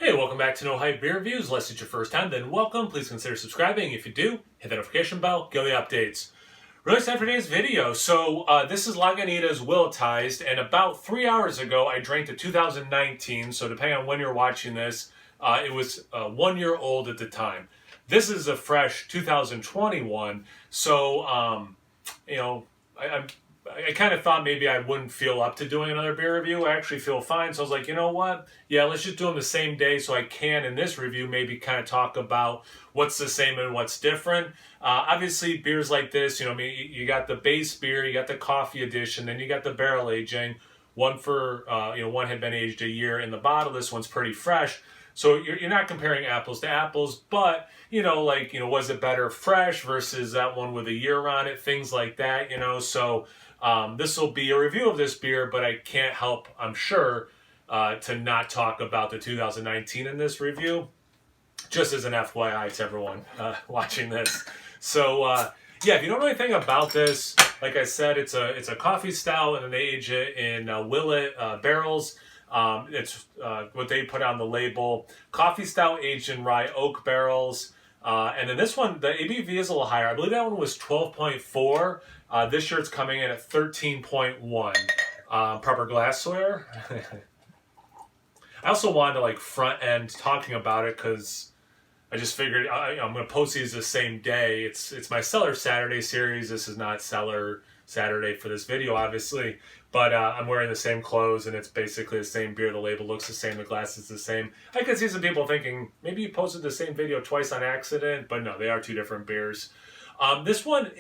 Hey, welcome back to No Hype Beer Reviews. Unless it's your first time, then welcome. Please consider subscribing. If you do, hit the notification bell, get the updates. Really excited for today's video. So this is Lagunitas Willetized, and about 3 hours ago, I drank the 2019. So depending on when you're watching this, it was 1 year old at the time. This is a fresh 2021. So I kind of thought maybe I wouldn't feel up to doing another beer review. I actually feel fine. So I was like, you know what? Yeah, let's just do them the same day so I can, in this review, maybe kind of talk about what's the same and what's different. Obviously, beers like this, you got the base beer, you got the coffee edition, then you got the barrel aging. One had been aged a year in the bottle. This one's pretty fresh. So you're not comparing apples to apples, but, was it better fresh versus that one with a year on it? Things like that, So this will be a review of this beer, but I can't help, I'm sure, to not talk about the 2019 in this review, just as an FYI to everyone watching this. So, if you don't know anything about this, like I said, it's a coffee stout, and then they age it in Willet barrels. It's what they put on the label. Coffee stout aged in rye oak barrels. And then this one, the ABV is a little higher. I believe that one was 12.4. This year it's coming in at 13.1. Proper glassware. I also wanted to front end talking about it because I just figured I'm going to post these the same day. It's my Cellar Saturday series. This is not Cellar Saturday for this video, obviously. But I'm wearing the same clothes, and it's basically the same beer. The label looks the same. The glass is the same. I could see some people thinking, maybe you posted the same video twice on accident. But no, they are two different beers. This one,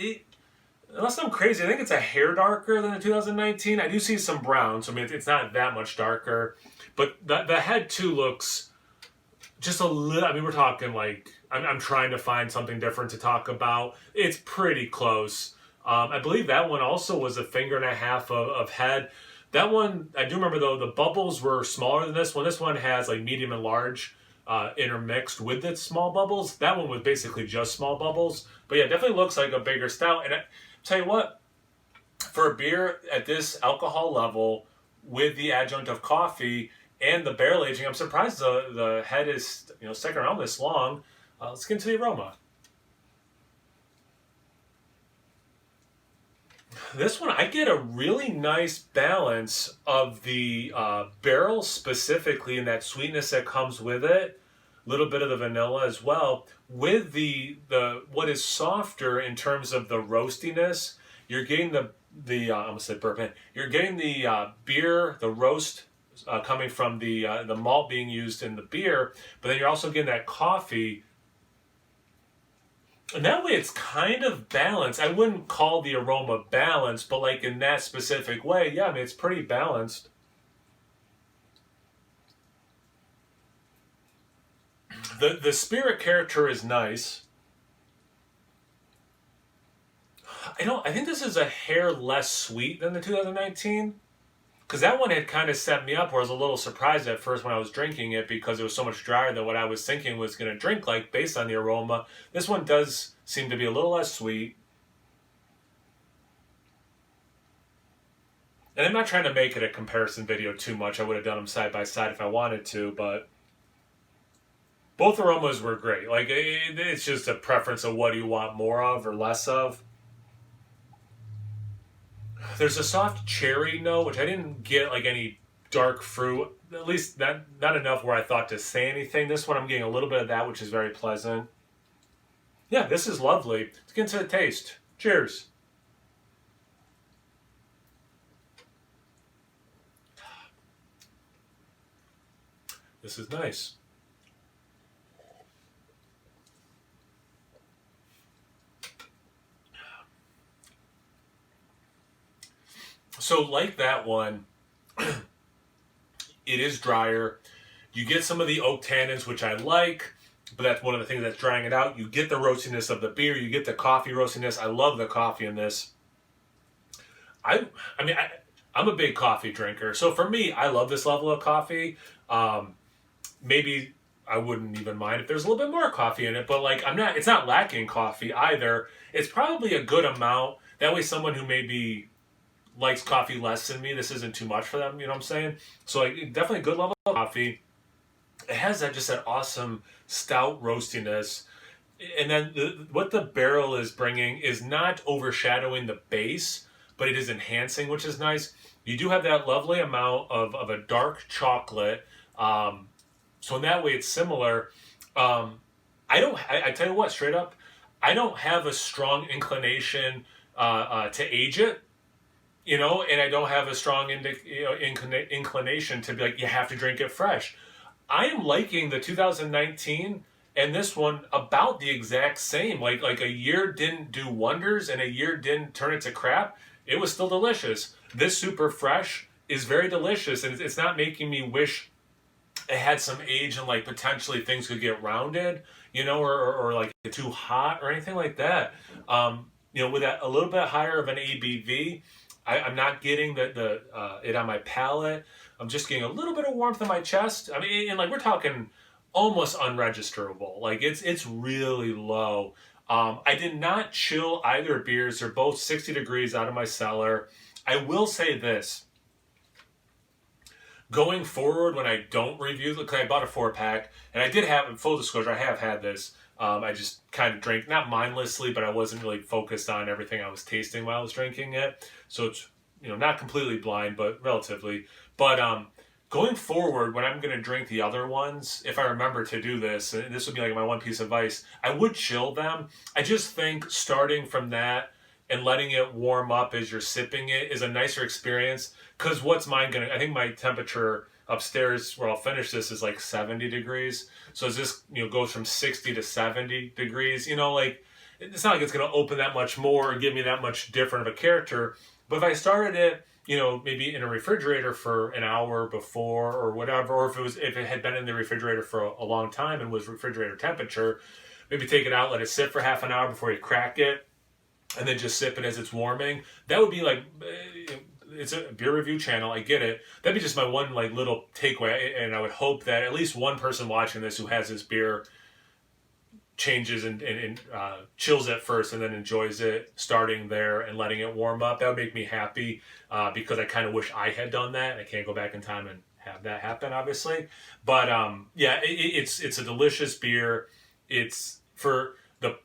unless I'm crazy, I think it's a hair darker than the 2019. I do see some brown, so it's not that much darker. But the head, too, looks just a little... we're talking I'm trying to find something different to talk about. It's pretty close. I believe that one also was a finger and a half of head. That one, I do remember, though, the bubbles were smaller than this one. This one has medium and large intermixed with the small bubbles. That one was basically just small bubbles. But yeah, definitely looks like a bigger stout. And I tell you what, for a beer at this alcohol level with the adjunct of coffee and the barrel aging, I'm surprised the head is sticking around this long. Let's get into the aroma. This one, I get a really nice balance of the barrel specifically, and that sweetness that comes with it. A little bit of the vanilla as well. With the what is softer in terms of the roastiness, you're getting I almost said bourbon. You're getting the beer, the roast coming from the malt being used in the beer, but then you're also getting that coffee. And that way it's kind of balanced. I wouldn't call the aroma balanced, but in that specific way, yeah, it's pretty balanced. The spirit character is nice. I think this is a hair less sweet than the 2019. Because that one had kind of set me up where I was a little surprised at first when I was drinking it because it was so much drier than what I was thinking was going to drink based on the aroma. This one does seem to be a little less sweet. And I'm not trying to make it a comparison video too much. I would have done them side by side if I wanted to, but both aromas were great. It's just a preference of what do you want more of or less of. There's a soft cherry note, which I didn't get any dark fruit. At least not enough where I thought to say anything. This one I'm getting a little bit of that, which is very pleasant. Yeah, this is lovely. Let's get into the taste. Cheers. This is nice. So like that one, it is drier. You get some of the oak tannins, which I like, but that's one of the things that's drying it out. You get the roastiness of the beer. You get the coffee roastiness. I love the coffee in this. I'm a big coffee drinker. So for me, I love this level of coffee. Maybe I wouldn't even mind if there's a little bit more coffee in it, but it's not lacking coffee either. It's probably a good amount. That way someone who maybe likes coffee less than me, this isn't too much for them, you know what I'm saying? So definitely a good level of coffee. it has that awesome stout roastiness. And then what the barrel is bringing is not overshadowing the base, but it is enhancing, which is nice. You do have that lovely amount of a dark chocolate. So in that way, it's similar. I tell you what, straight up, I don't have a strong inclination to age it, and I don't have a strong inclination to be like, you have to drink it fresh. I am liking the 2019 and this one about the exact same. Like a year didn't do wonders and a year didn't turn it to crap. It was still delicious. This super fresh is very delicious, and it's not making me wish it had some age and like potentially things could get rounded, or like too hot or anything like that. With that a little bit higher of an ABV, I'm not getting the it on my palate. I'm just getting a little bit of warmth in my chest. I mean, and like we're talking almost unregisterable. Like it's really low. I did not chill either beers. They're both 60 degrees out of my cellar. I will say this. Going forward, when I don't review, because I bought a 4-pack, and I did have, full disclosure, I have had this. I just kind of drank, not mindlessly, but I wasn't really focused on everything I was tasting while I was drinking it. So it's, not completely blind, but relatively. But going forward, when I'm going to drink the other ones, if I remember to do this, and this would be like my one piece of advice, I would chill them. I just think starting from that and letting it warm up as you're sipping it is a nicer experience. Because what's mine going to, I think my temperature upstairs where I'll finish this is like 70 degrees. So as this, goes from 60 to 70 degrees, like, it's not like it's going to open that much more or give me that much different of a character. But if I started it, maybe in a refrigerator for an hour before or whatever, or if it had been in the refrigerator for a long time and was refrigerator temperature, maybe take it out, let it sit for half an hour before you crack it, and then just sip it as it's warming. That would be like, it's a beer review channel, I get it. That'd be just my one like little takeaway, and I would hope that at least one person watching this who has this beer changes and chills it first and then enjoys it starting there and letting it warm up. That would make me happy, because I kind of wish I had done that. I can't go back in time and have that happen, obviously. But yeah, it's a delicious beer. It's for the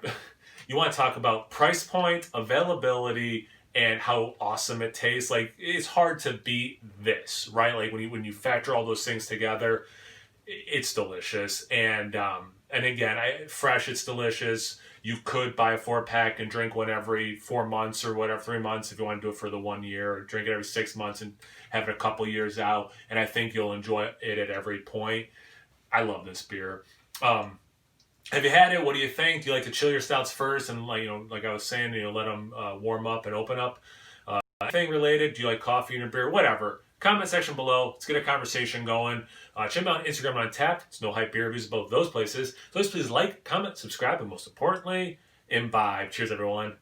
you want to talk about price point, availability, and how awesome it tastes. Like, it's hard to beat this, right? Like when you factor all those things together, it's delicious. And again, fresh, it's delicious. You could buy a 4-pack and drink one every 4 months or whatever, 3 months if you want to do it for the 1 year, or drink it every 6 months and have it a couple years out. And I think you'll enjoy it at every point. I love this beer. Have you had it? What do you think? Do you like to chill your stouts first and like I was saying, let them warm up and open up? Anything related? Do you like coffee in your beer? Whatever. Comment section below. Let's get a conversation going. Check me out on Instagram and on Tap. It's No Hype Beer Reviews, both those places. So please like, comment, subscribe, and most importantly, imbibe. Cheers, everyone.